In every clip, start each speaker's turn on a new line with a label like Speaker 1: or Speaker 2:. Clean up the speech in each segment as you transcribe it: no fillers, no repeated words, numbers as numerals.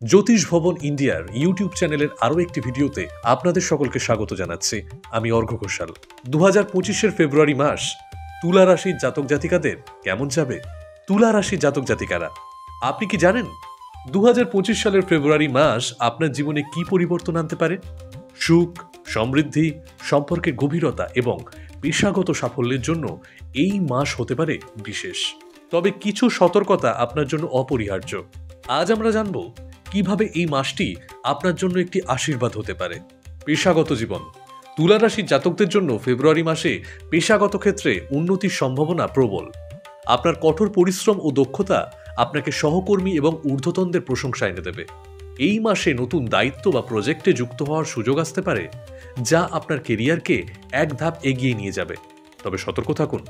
Speaker 1: জ্যোতিষ ভবন ইন্ডিয়ার ইউটিউব চ্যানেলের আরও একটি ভিডিওতে আপনাদের সকলকে স্বাগত জানাচ্ছি। আমি অর্ঘ্য ঘোষাল। 2025-এর ফেব্রুয়ারি মাস তুলা রাশির জাতক জাতিকাদের কেমন যাবে? তুলা রাশির জাতক জাতিকারা, আপনি কি জানেন 2025 সালের ফেব্রুয়ারি মাস আপনার জীবনে কি পরিবর্তন আনতে পারে? সুখ, সমৃদ্ধি, সম্পর্কের গভীরতা এবং পেশাগত সাফল্যের জন্য এই মাস হতে পারে বিশেষ। তবে কিছু সতর্কতা আপনার জন্য অপরিহার্য। আজ আমরা জানব কিভাবে এই মাসটি আপনার জন্য একটি আশীর্বাদ হতে পারে। পেশাগত জীবন, তুলা রাশির জাতকদের জন্য ফেব্রুয়ারি মাসে পেশাগত ক্ষেত্রে উন্নতির সম্ভাবনা প্রবল। আপনার কঠোর পরিশ্রম ও দক্ষতা আপনাকে সহকর্মী এবং ঊর্ধ্বতনদের প্রশংসা এনে দেবে। এই মাসে নতুন দায়িত্ব বা প্রজেক্টে যুক্ত হওয়ার সুযোগ আসতে পারে, যা আপনার কেরিয়ারকে এক ধাপ এগিয়ে নিয়ে যাবে। তবে সতর্ক থাকুন,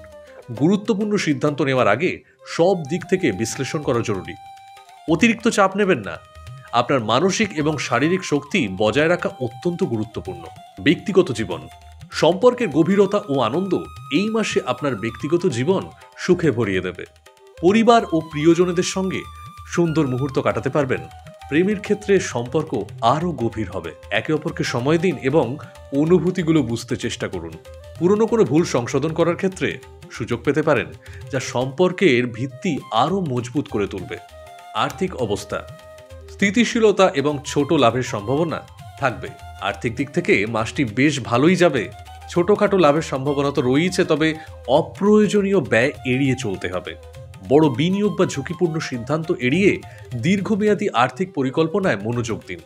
Speaker 1: গুরুত্বপূর্ণ সিদ্ধান্ত নেওয়ার আগে সব দিক থেকে বিশ্লেষণ করা জরুরি। অতিরিক্ত চাপ নেবেন না। আপনার মানসিক এবং শারীরিক শক্তি বজায় রাখা অত্যন্ত গুরুত্বপূর্ণ। ব্যক্তিগত জীবন, সম্পর্কের গভীরতা ও আনন্দ এই মাসে আপনার ব্যক্তিগত জীবন সুখে ভরিয়ে দেবে। পরিবার ও প্রিয়জনদের সঙ্গে সুন্দর মুহূর্ত কাটাতে পারবেন। প্রেমের ক্ষেত্রে সম্পর্ক আরও গভীর হবে। একে অপরকে সময় দিন এবং অনুভূতিগুলো বুঝতে চেষ্টা করুন। পুরনো কোনো ভুল সংশোধন করার ক্ষেত্রে সুযোগ পেতে পারেন, যা সম্পর্কের ভিত্তি আরও মজবুত করে তুলবে। আর্থিক অবস্থা, স্থিতিশীলতা এবং ছোট লাভের সম্ভাবনা থাকবে। আর্থিক দিক থেকে মাসটি বেশ ভালোই যাবে। ছোটখাটো লাভের সম্ভাবনা তো রয়েছে, তবে অপ্রয়োজনীয় ব্যয় এড়িয়ে চলতে হবে। বড় বিনিয়োগ বা ঝুঁকিপূর্ণ সিদ্ধান্ত এড়িয়ে দীর্ঘমেয়াদী আর্থিক পরিকল্পনায় মনোযোগ দিন।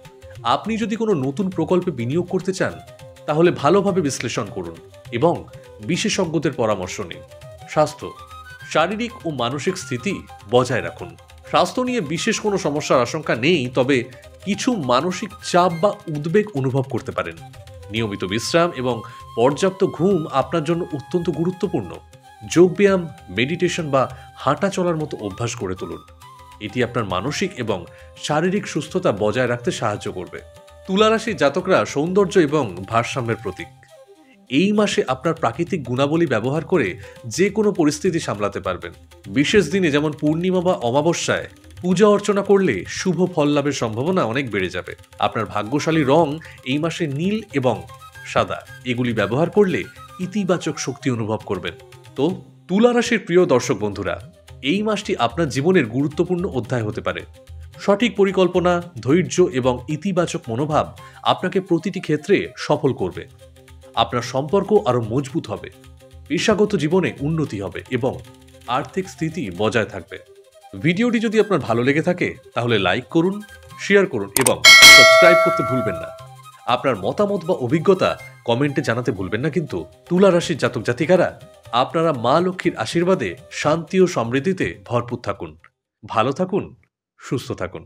Speaker 1: আপনি যদি কোনো নতুন প্রকল্পে বিনিয়োগ করতে চান, তাহলে ভালোভাবে বিশ্লেষণ করুন এবং বিশেষজ্ঞদের পরামর্শ নিন। স্বাস্থ্য, শারীরিক ও মানসিক স্থিতি বজায় রাখুন। স্বাস্থ্য নিয়ে বিশেষ কোনো সমস্যার আশঙ্কা নেই, তবে কিছু মানসিক চাপ বা উদ্বেগ অনুভব করতে পারেন। নিয়মিত বিশ্রাম এবং পর্যাপ্ত ঘুম আপনার জন্য অত্যন্ত গুরুত্বপূর্ণ। যোগব্যায়াম, মেডিটেশন বা হাঁটা চলার মতো অভ্যাস গড়ে তুলুন। এটি আপনার মানসিক এবং শারীরিক সুস্থতা বজায় রাখতে সাহায্য করবে। তুলা রাশির জাতকরা সৌন্দর্য এবং ভারসাম্যের প্রতীক। এই মাসে আপনার প্রাকৃতিক গুণাবলী ব্যবহার করে যে কোনো পরিস্থিতি সামলাতে পারবেন। বিশেষ দিনে যেমন পূর্ণিমা বা অমাবস্যায় পূজা অর্চনা করলে শুভ ফল লাভের সম্ভাবনা অনেক বেড়ে যাবে। আপনার ভাগ্যশালী রং এই মাসে নীল এবং সাদা। এগুলি ব্যবহার করলে ইতিবাচক শক্তি অনুভব করবেন। তো তুলা রাশির প্রিয় দর্শক বন্ধুরা, এই মাসটি আপনার জীবনের গুরুত্বপূর্ণ অধ্যায় হতে পারে। সঠিক পরিকল্পনা, ধৈর্য এবং ইতিবাচক মনোভাব আপনাকে প্রতিটি ক্ষেত্রে সফল করবে। আপনার সম্পর্ক আরও মজবুত হবে, পেশাগত জীবনে উন্নতি হবে এবং আর্থিক স্থিতি বজায় থাকবে। ভিডিওটি যদি আপনার ভালো লেগে থাকে তাহলে লাইক করুন, শেয়ার করুন এবং সাবস্ক্রাইব করতে ভুলবেন না। আপনার মতামত বা অভিজ্ঞতা কমেন্টে জানাতে ভুলবেন না কিন্তু। তুলা রাশির জাতক জাতিকারা, আপনারা মা লক্ষ্মীর আশীর্বাদে শান্তি ও সমৃদ্ধিতে ভরপুর থাকুন। ভালো থাকুন, সুস্থ থাকুন।